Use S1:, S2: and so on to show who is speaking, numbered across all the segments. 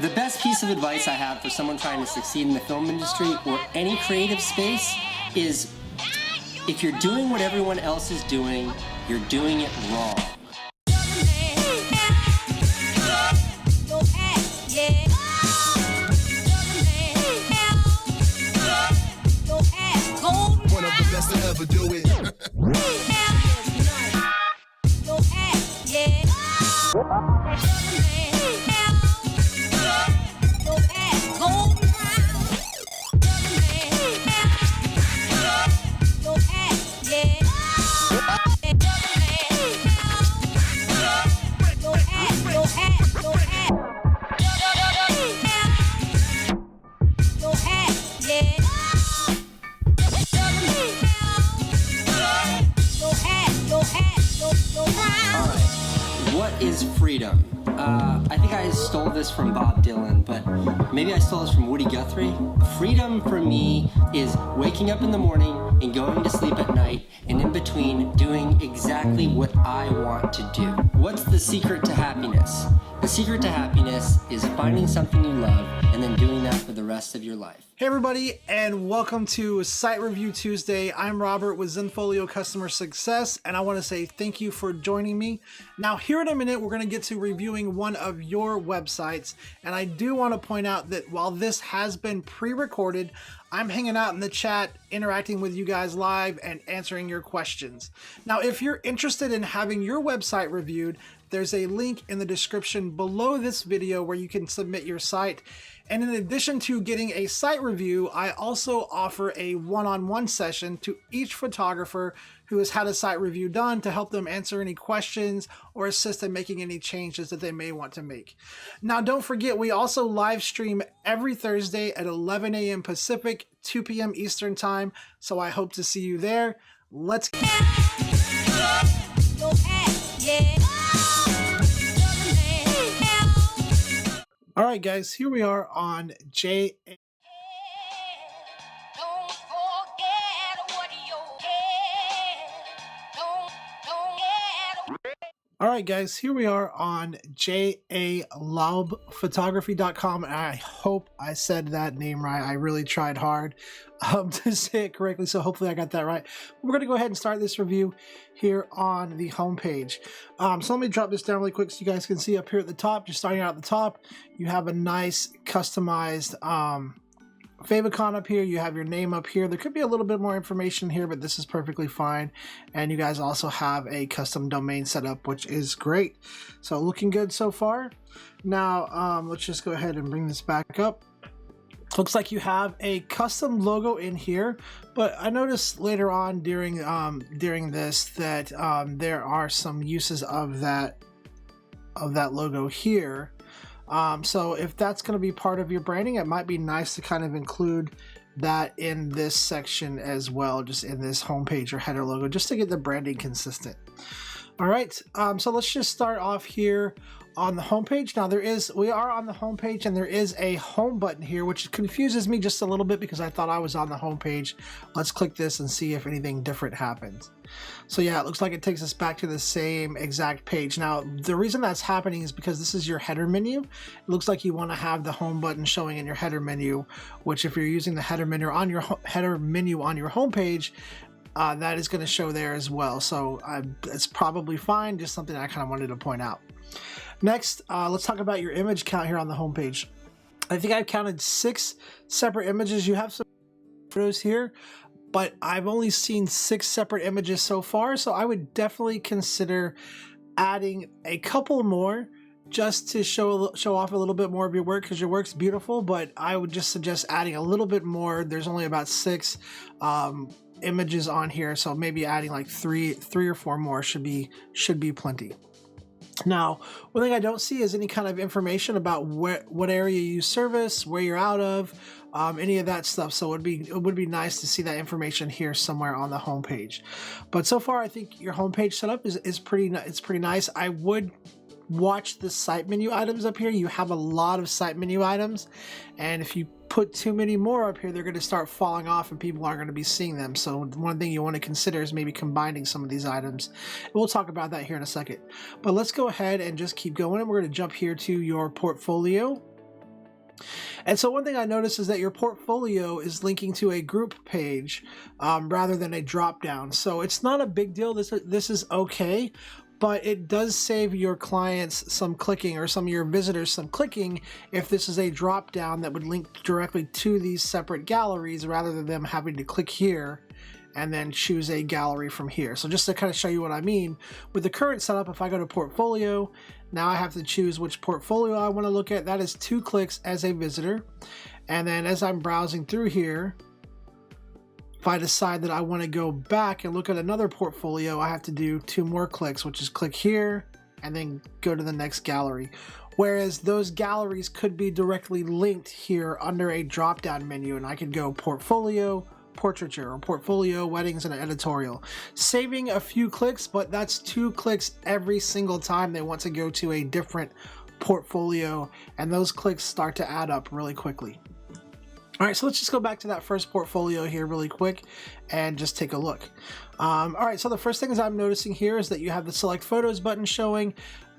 S1: The best piece of advice I have for someone trying to succeed in the film industry or any creative space is if you're doing what everyone else is doing, you're doing it wrong.
S2: One of the best to ever do it.
S1: What is freedom? I think I stole this from Bob Dylan, but maybe I stole this from Woody Guthrie. Freedom for me is waking up in the morning and going to sleep at night, and in between doing exactly what I want to do. What's the secret to happiness? The secret to happiness is finding something you love and then doing that for the rest of your life.
S3: Hey everybody, and welcome to Site Review Tuesday. I'm Robert with Zenfolio Customer Success, and I want to say thank you for joining me. Now, here in a minute, we're going to get to reviewing one of your websites, and I do want to point out that while this has been pre-recorded, I'm hanging out in the chat, interacting with you guys live and answering your questions. Now, if you're interested in having your website reviewed, there's a link in the description below this video where you can submit your site. And in addition to getting a site review, I also offer a one-on-one session to each photographer who has had a site review done to help them answer any questions or assist in making any changes that they may want to make. Now, don't forget, we also live stream every Thursday at 11 a.m. Pacific, 2 p.m. Eastern Time, so I hope to see you there. Let's go. All right, guys, here we are on JALaubphotography.com, and I hope I said that name right. I really tried hard to say it correctly, so hopefully I got that right. We're going to go ahead and start this review here on the homepage. So let me drop this down really quick so you guys can see up here at the top. Just starting out at the top, you have a nice customized favicon up here. You have your name up here. There could be a little bit more information here, but this is perfectly fine. And you guys also have a custom domain set up, which is great. So looking good so far. Now let's just go ahead and bring this back up. Looks like you have a custom logo in here, but I noticed later on during this that there are some uses of that logo here. So if that's going to be part of your branding, it might be nice to kind of include that in this section as well, just in this homepage or header logo, just to get the branding consistent. All right, so let's just start off here on the homepage. Now we are on the homepage, and there is a home button here, which confuses me just a little bit because I thought I was on the homepage. Let's click this and see if anything different happens. So yeah, it looks like it takes us back to the same exact page. Now, the reason that's happening is because this is your header menu. It looks like you want to have the home button showing in your header menu, which if you're using the header menu on your homepage, that is going to show there as well. So it's probably fine, just something I kind of wanted to point out. Next, let's talk about your image count here on the homepage. I think I've counted 6 separate images. You have some photos here, but I've only seen 6 separate images so far, so I would definitely consider adding a couple more just to show off a little bit more of your work, because your work's beautiful, but I would just suggest adding a little bit more. There's only about 6 images on here, so maybe adding like three or 4 more should be plenty. Now, one thing I don't see is any kind of information about what area you service, where you're out of, any of that stuff. So it would be nice to see that information here somewhere on the homepage. But so far, I think your homepage setup is pretty nice. I would watch the site menu items up here. You have a lot of site menu items, and if you put too many more up here, they're going to start falling off and people aren't going to be seeing them. So one thing you want to consider is maybe combining some of these items. And we'll talk about that here in a second. But let's go ahead and just keep going. And we're going to jump here to your portfolio. And so one thing I noticed is that your portfolio is linking to a group page rather than a drop down. So it's not a big deal. This is okay, but it does save your clients some clicking, or some of your visitors some clicking, if this is a drop down that would link directly to these separate galleries rather than them having to click here and then choose a gallery from here. So just to kind of show you what I mean, with the current setup, if I go to portfolio, now I have to choose which portfolio I want to look at. That is 2 clicks as a visitor. And then as I'm browsing through here, if I decide that I want to go back and look at another portfolio, I have to do 2 more clicks, which is click here and then go to the next gallery. Whereas those galleries could be directly linked here under a drop-down menu, and I could go portfolio, portraiture, or portfolio, weddings, and editorial, saving a few clicks, but that's 2 clicks every single time they want to go to a different portfolio, and those clicks start to add up really quickly. All right, so let's just go back to that first portfolio here really quick and just take a look. All right, so the first things I'm noticing here is that you have the select photos button showing.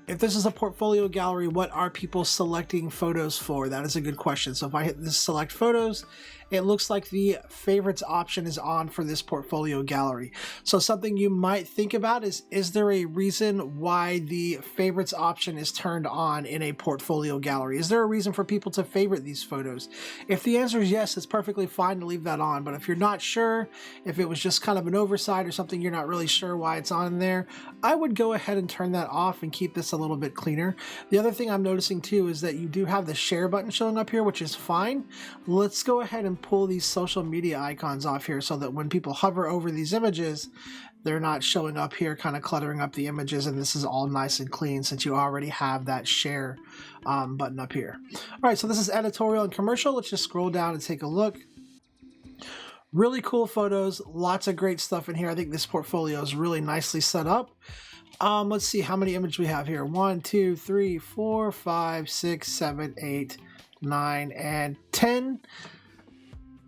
S3: If this is a portfolio gallery, what are people selecting photos for? That is a good question. So if I hit this select photos, it looks like the favorites option is on for this portfolio gallery. So something you might think about is there a reason why the favorites option is turned on in a portfolio gallery? Is there a reason for people to favorite these photos? If the answer is yes, it's perfectly fine to leave that on. But if you're not sure, if it was just kind of an oversight or something you're not really sure why it's on there, I would go ahead and turn that off and keep this a little bit cleaner. The other thing I'm noticing too is that you do have the share button showing up here, which is fine. Let's go ahead and pull these social media icons off here so that when people hover over these images, they're not showing up here kind of cluttering up the images, and this is all nice and clean since you already have that share button up here. All right, so this is editorial and commercial. Let's just scroll down and take a look. Really cool photos, lots of great stuff in here. I think this portfolio is really nicely set up. Let's see how many images we have here. 1, 2, 3, 4, 5, 6, 7, 8, 9, and 10.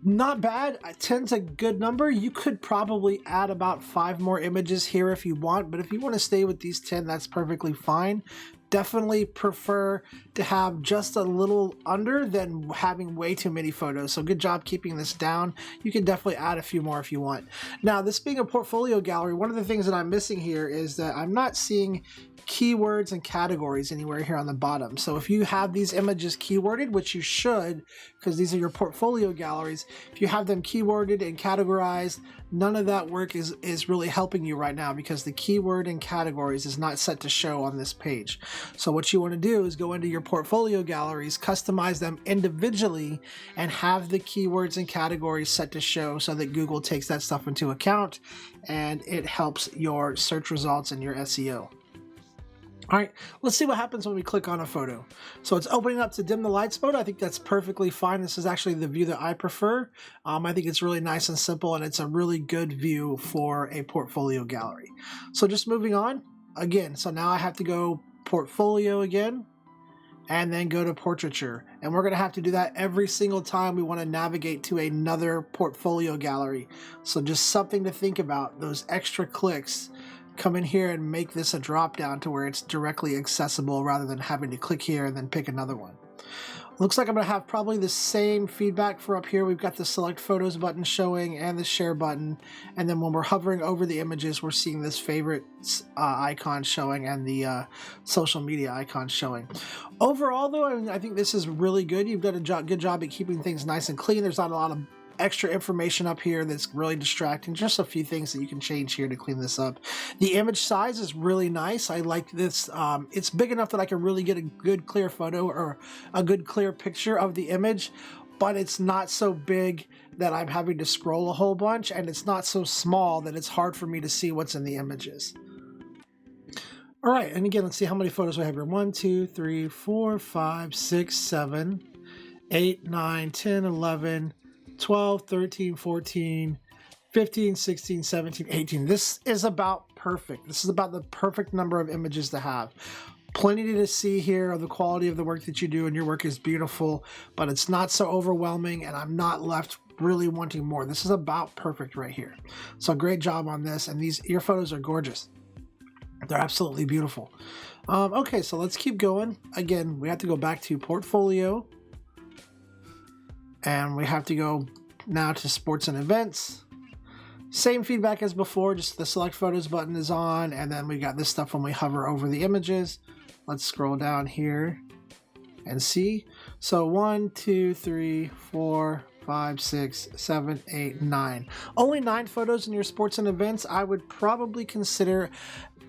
S3: Not bad. 10's a good number. You could probably add about 5 more images here if you want, but if you want to stay with these 10, that's perfectly fine. Definitely prefer to have just a little under than having way too many photos. So good job keeping this down. You can definitely add a few more if you want. Now, this being a portfolio gallery, one of the things that I'm missing here is that I'm not seeing keywords and categories anywhere here on the bottom. So if you have these images keyworded, which you should, because these are your portfolio galleries, if you have them keyworded and categorized, none of that work is really helping you right now because the keyword and categories is not set to show on this page. So what you want to do is go into your portfolio galleries, customize them individually, and have the keywords and categories set to show so that Google takes that stuff into account and it helps your search results and your SEO. All right, let's see what happens when we click on a photo. So it's opening up to dim the lights mode. I think that's perfectly fine. This is actually the view that I prefer. I think it's really nice and simple, and it's a really good view for a portfolio gallery. So just moving on again. So now I have to go portfolio again and then go to portraiture. And we're going to have to do that every single time we want to navigate to another portfolio gallery. So just something to think about, those extra clicks. Come in here and make this a drop down to where it's directly accessible rather than having to click here and then pick another one. Looks like I'm going to have probably the same feedback for up here. We've got the select photos button showing and the share button. And then when we're hovering over the images, we're seeing this favorites icon showing and the social media icon showing. Overall, though, I think this is really good. You've done a good job at keeping things nice and clean. There's not a lot of extra information up here that's really distracting. Just a few things that you can change here to clean this up. The image size is really nice. I like this. It's big enough that I can really get a good clear photo or a good clear picture of the image, but it's not so big that I'm having to scroll a whole bunch, and it's not so small that it's hard for me to see what's in the images. All right, and again, let's see how many photos we have here. 1, 2, 3, 4, 5, 6, 7, 8, 9, 10, 11, 12, 13, 14, 15, 16, 17, 18. This is about perfect. This is about the perfect number of images to have. Plenty to see here of the quality of the work that you do, and your work is beautiful, but it's not so overwhelming, and I'm not left really wanting more. This is about perfect right here. So great job on this, and your photos are gorgeous. They're absolutely beautiful. Okay, so let's keep going. Again, we have to go back to portfolio. And we have to go now to sports and events. Same feedback as before, just the select photos button is on, and then we got this stuff when we hover over the images. Let's scroll down here and see. So 1, 2, 3, 4, 5, 6, 7, 8, 9. Only 9 photos in your sports and events. I would probably consider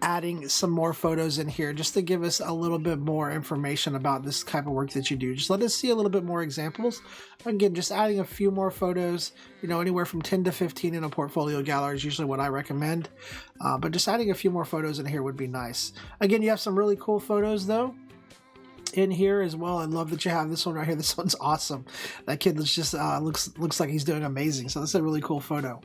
S3: adding some more photos in here just to give us a little bit more information about this type of work that you do. Just let us see a little bit more examples. Again, just adding a few more photos, anywhere from 10 to 15 in a portfolio gallery is usually what I recommend. But just adding a few more photos in here would be nice. Again, you have some really cool photos though in here as well. I love that you have this one right here. This one's awesome. That kid looks like he's doing amazing. So that's a really cool photo.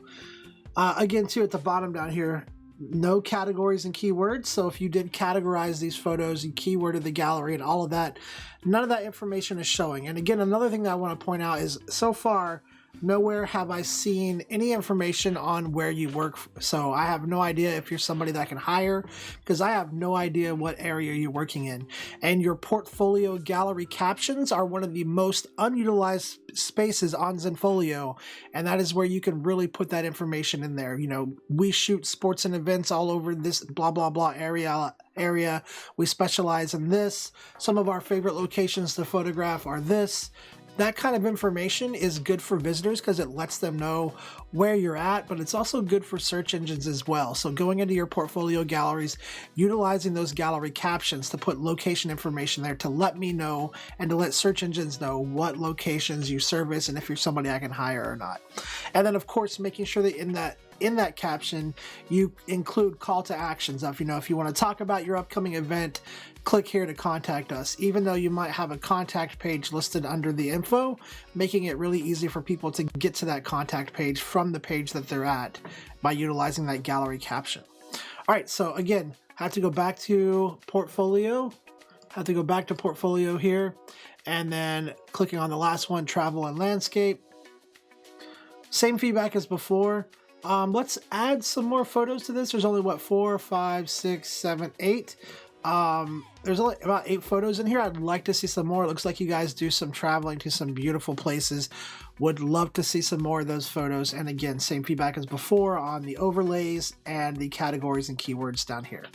S3: Again, too, at the bottom down here, no categories and keywords. So if you did categorize these photos, you keyworded the gallery and all of that, none of that information is showing. And again, another thing that I want to point out is so far, nowhere have I seen any information on where you work. So I have no idea if you're somebody that I can hire, because I have no idea what area you're working in. And your portfolio gallery captions are one of the most unutilized spaces on Zenfolio. And that is where you can really put that information in there. We shoot sports and events all over this blah, blah, blah area. We specialize in this. Some of our favorite locations to photograph are this. That kind of information is good for visitors because it lets them know where you're at, but it's also good for search engines as well. So going into your portfolio galleries, utilizing those gallery captions to put location information there to let me know and to let search engines know what locations you service and if you're somebody I can hire or not. And then of course, making sure that in that caption, you include call to actions of, if you want to talk about your upcoming event, click here to contact us, even though you might have a contact page listed under the info, making it really easy for people to get to that contact page from the page that they're at by utilizing that gallery caption. All right, so again, have to go back to portfolio, here, and then clicking on the last one, travel and landscape. Same feedback as before. Let's add some more photos to this. There's only 4, 5, 6, 7, 8. There's only about 8 photos in here. I'd like to see some more. It looks like you guys do some traveling to some beautiful places. Would love to see some more of those photos. And again, same feedback as before on the overlays and the categories and keywords down here.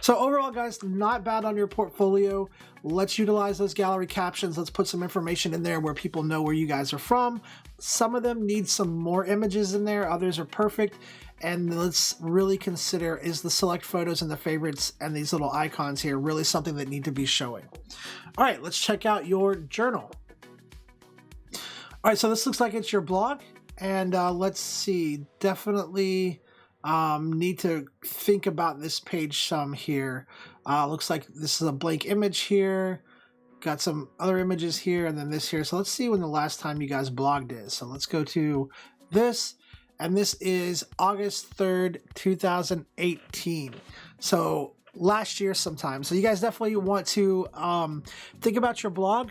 S3: So overall, guys, not bad on your portfolio. Let's utilize those gallery captions. Let's put some information in there where people know where you guys are from. Some of them need some more images in there. Others are perfect. And let's really consider, is the select photos and the favorites and these little icons here really something that need to be showing? All right, let's check out your journal. All right, so this looks like it's your blog. And let's see, definitely need to think about this page some here. Looks like this is a blank image here. Got some other images here and then this here. So let's see when the last time you guys blogged is. So let's go to this. And this is August 3rd, 2018. So last year sometime. So you guys definitely want to think about your blog.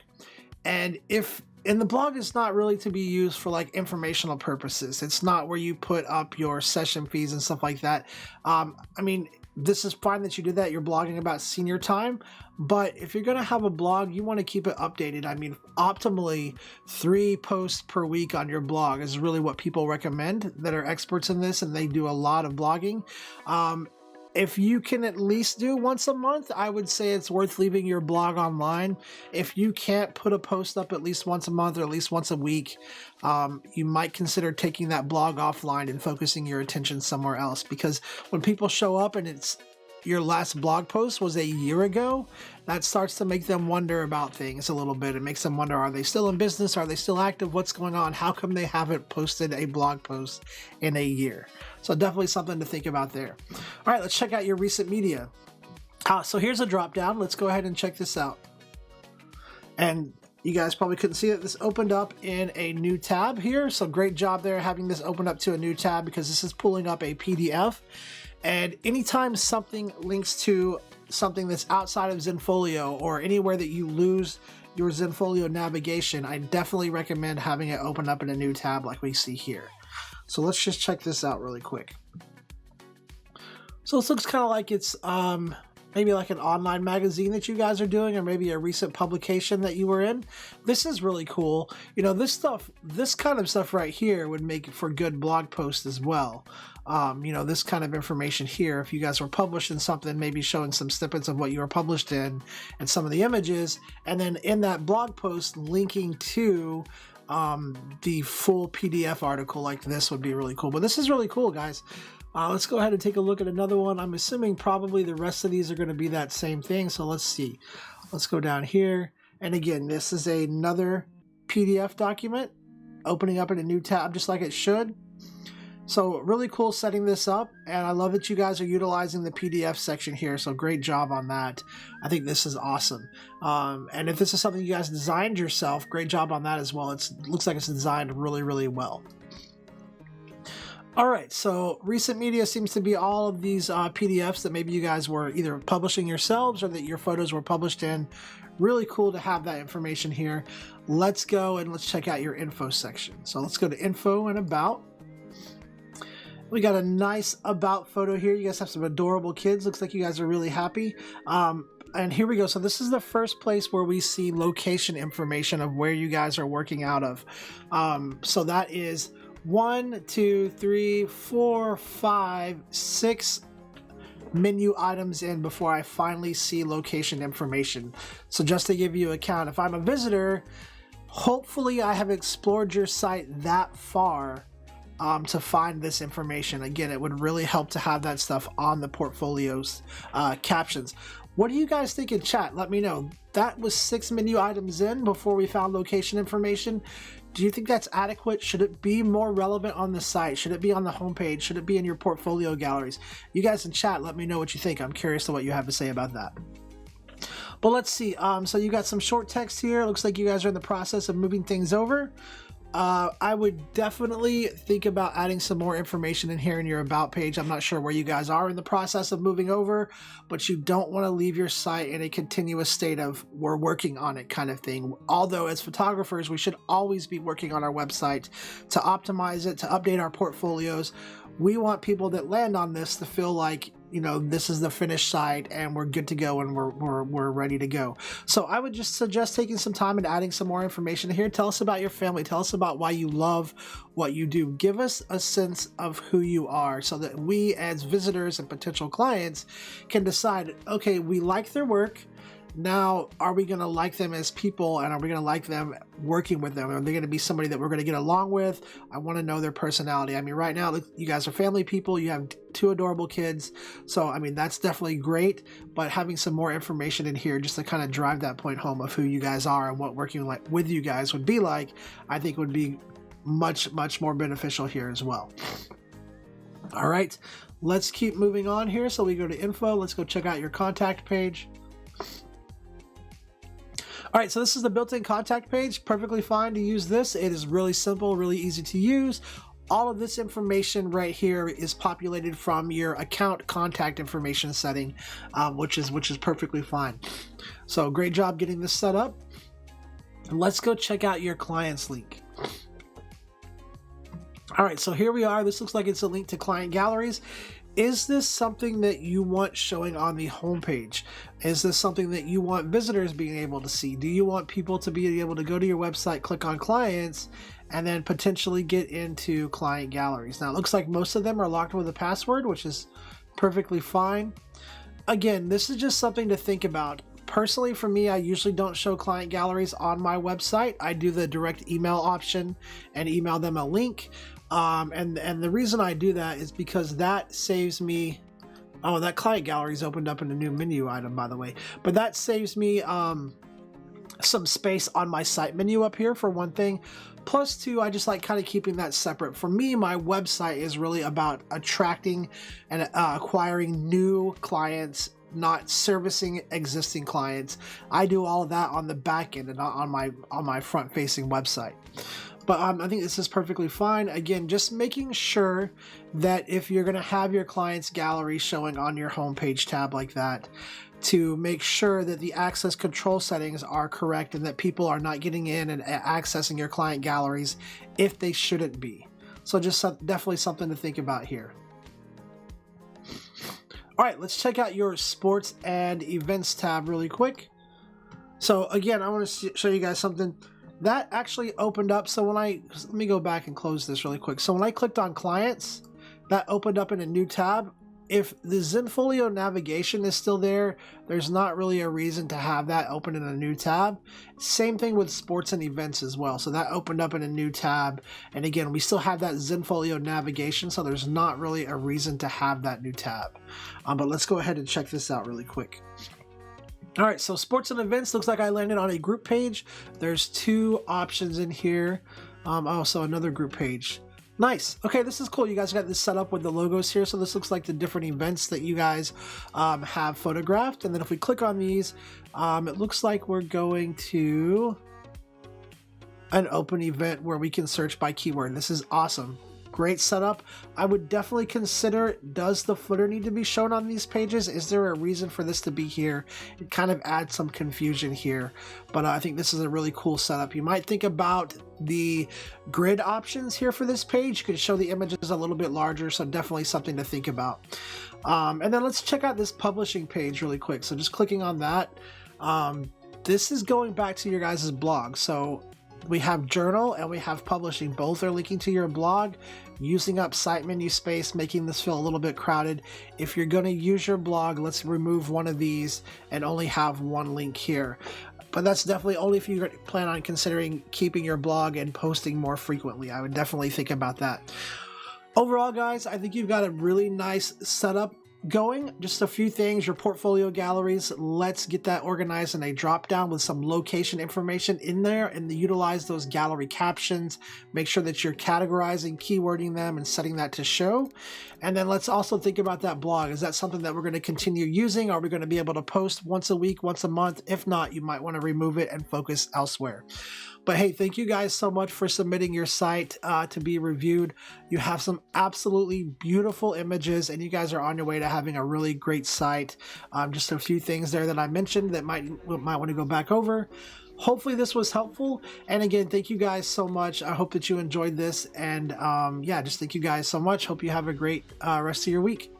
S3: And the blog is not really to be used for like informational purposes. It's not where you put up your session fees and stuff like that. This is fine that you did that. You're blogging about senior time. But if you're going to have a blog, you want to keep it updated. Optimally 3 posts per week on your blog is really what people recommend that are experts in this, and they do a lot of blogging. If you can at least do once a month, I would say it's worth leaving your blog online. If you can't put a post up at least once a month or at least once a week, you might consider taking that blog offline and focusing your attention somewhere else. Because when people show up and it's your last blog post was a year ago, that starts to make them wonder about things a little bit. It makes them wonder, are they still in business? Are they still active? What's going on? How come they haven't posted a blog post in a year? So definitely something to think about there. All right, let's check out your recent media. So here's a drop down. Let's go ahead and check this out. And you guys probably couldn't see it. This opened up in a new tab here. So great job there having this open up to a new tab, because this is pulling up a PDF. And anytime something links to something that's outside of Zenfolio or anywhere that you lose your Zenfolio navigation, I definitely recommend having it open up in a new tab like we see here. So let's just check this out really quick. So this looks kind of like it's maybe like an online magazine that you guys are doing, or maybe a recent publication that you were in. This is really cool. You know, this kind of stuff right here would make for good blog posts as well. You know, this kind of information here, if you guys were published in something, maybe showing some snippets of what you were published in and some of the images, and then in that blog post linking to the full PDF article like this would be really cool. But this is really cool, guys. Let's go ahead and take a look at another one. I'm assuming probably the rest of these are going to be that same thing. So let's see. Let's go down here. And again, this is another PDF document opening up in a new tab just like it should. So really cool setting this up, and I love that you guys are utilizing the PDF section here, so great job on that. I think this is awesome. And if this is something you guys designed yourself, great job on that as well. It looks like it's designed really, really well. All right, so recent media seems to be all of these PDFs that maybe you guys were either publishing yourselves or that your photos were published in. Really cool to have that information here. Let's go and let's check out your info section. So let's go to info and about. We got a nice about photo here. You guys have some adorable kids. Looks like you guys are really happy. And here we go. So this is the first place where we see location information of where you guys are working out of. So that is 1, 2, 3, 4, 5, 6 menu items in before I finally see location information. So just to give you a count, if I'm a visitor, hopefully I have explored your site that far to find this information. Again, it would really help to have that stuff on the portfolio's captions. What do you guys think in chat? Let me know. That was 6 menu items in before we found location information. Do you think that's adequate? Should it be more relevant on the site? Should it be on the homepage? Should it be in your portfolio galleries? You guys in chat, let me know what you think. I'm curious to what you have to say about that. But let's see. So you got some short text here. Looks like you guys are in the process of moving things over. I would definitely think about adding some more information in here in your about page. I'm not sure where you guys are in the process of moving over, but you don't want to leave your site in a continuous state of we're working on it kind of thing. Although as photographers, we should always be working on our website to optimize it, to update our portfolios. We want people that land on this to feel like, you know, this is the finished site and we're good to go and we're ready to go. So I would just suggest taking some time and adding some more information here. Tell us about your family. Tell us about why you love what you do. Give us a sense of who you are so that we as visitors and potential clients can decide, okay, we like their work. Now, are we going to like them as people, and are we going to like them working with them? Are they going to be somebody that we're going to get along with? I want to know their personality. I mean, right now, you guys are family people. You have 2 adorable kids. So, I mean, that's definitely great. But having some more information in here just to kind of drive that point home of who you guys are and what working with you guys would be like, I think would be much, much more beneficial here as well. All right, let's keep moving on here. So we go to info. Let's go check out your contact page. All right, so this is the built-in contact page. Perfectly fine to use this. It is really simple, really easy to use. All of this information right here is populated from your account contact information setting, which is perfectly fine. So great job getting this set up. And let's go check out your clients link. All right, so here we are. This looks like it's a link to client galleries. Is this something that you want showing on the homepage? Is this something that you want visitors being able to see? Do you want people to be able to go to your website, click on clients, and then potentially get into client galleries? Now, it looks like most of them are locked with a password, which is perfectly fine. Again, this is just something to think about. Personally, for me, I usually don't show client galleries on my website. I do the direct email option and email them a link. And the reason I do that is because that saves me. Oh, that client gallery is opened up in a new menu item, by the way. But that saves me some space on my site menu up here, for one thing. Plus, two, I just like kind of keeping that separate. For me, my website is really about attracting and acquiring new clients, not servicing existing clients. I do all of that on the back end and not on my front-facing website. But I think this is perfectly fine. Again, just making sure that if you're going to have your client's gallery showing on your homepage tab like that, to make sure that the access control settings are correct and that people are not getting in and accessing your client galleries if they shouldn't be. So just definitely something to think about here. All right, let's check out your sports and events tab really quick. So again, I want to show you guys something that actually opened up. So let me go back and close this really quick. So when I clicked on clients, that opened up in a new tab. If the Zenfolio navigation is still there, there's not really a reason to have that open in a new tab. Same thing with sports and events as well. So that opened up in a new tab. And again, we still have that Zenfolio navigation, so there's not really a reason to have that new tab. But let's go ahead and check this out really quick. All right, so sports and events, looks like I landed on a group page. There's 2 options in here. Also another group page. Nice. Okay, this is cool. You guys got this set up with the logos here. So this looks like the different events that you guys have photographed. And then if we click on these, it looks like we're going to an open event where we can search by keyword. This is awesome. Great setup. I would definitely consider, does the footer need to be shown on these pages? Is there a reason for this to be here? It kind of adds some confusion here, but I think this is a really cool setup. You might think about the grid options here for this page. You can show the images a little bit larger, so definitely something to think about. And then let's check out this publishing page really quick. So just clicking on that, this is going back to your guys' blog. So we have journal and we have publishing. Both are linking to your blog, using up site menu space, making this feel a little bit crowded. If you're going to use your blog, let's remove one of these and only have one link here. But that's definitely only if you plan on considering keeping your blog and posting more frequently. I would definitely think about that. Overall, guys, I think you've got a really nice setup going. Just a few things, your portfolio galleries, let's get that organized in a drop down with some location information in there, and utilize those gallery captions. Make sure that you're categorizing, keywording them, and setting that to show. And then let's also think about that blog. Is that something that we're going to continue using? Are we going to be able to post once a week, once a month? If not, you might want to remove it and focus elsewhere. But hey, thank you guys so much for submitting your site to be reviewed. You have some absolutely beautiful images, and you guys are on your way to having a really great site. Just a few things there that I mentioned that might want to go back over. Hopefully this was helpful. And again, thank you guys so much. I hope that you enjoyed this. And yeah, just thank you guys so much. Hope you have a great rest of your week.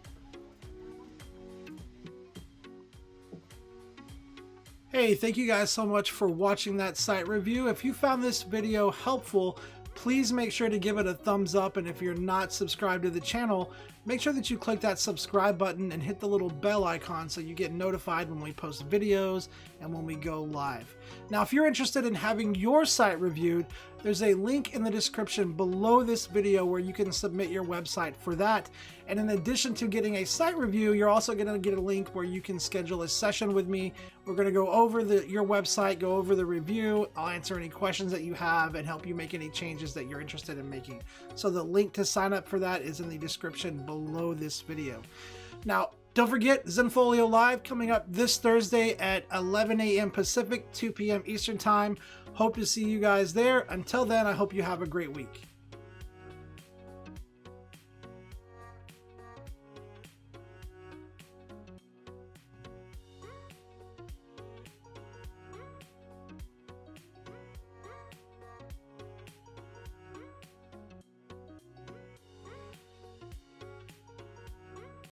S3: Hey, thank you guys so much for watching that site review. If you found this video helpful, please make sure to give it a thumbs up. And if you're not subscribed to the channel, make sure that you click that subscribe button and hit the little bell icon so you get notified when we post videos and when we go live. Now, if you're interested in having your site reviewed, there's a link in the description below this video where you can submit your website for that. And in addition to getting a site review, you're also going to get a link where you can schedule a session with me. We're going to go over your website, go over the review. I'll answer any questions that you have and help you make any changes that you're interested in making. So the link to sign up for that is in the description below this video. Now, don't forget, Zenfolio Live coming up this Thursday at 11 a.m. Pacific, 2 p.m. Eastern Time. Hope to see you guys there. Until then, I hope you have a great week.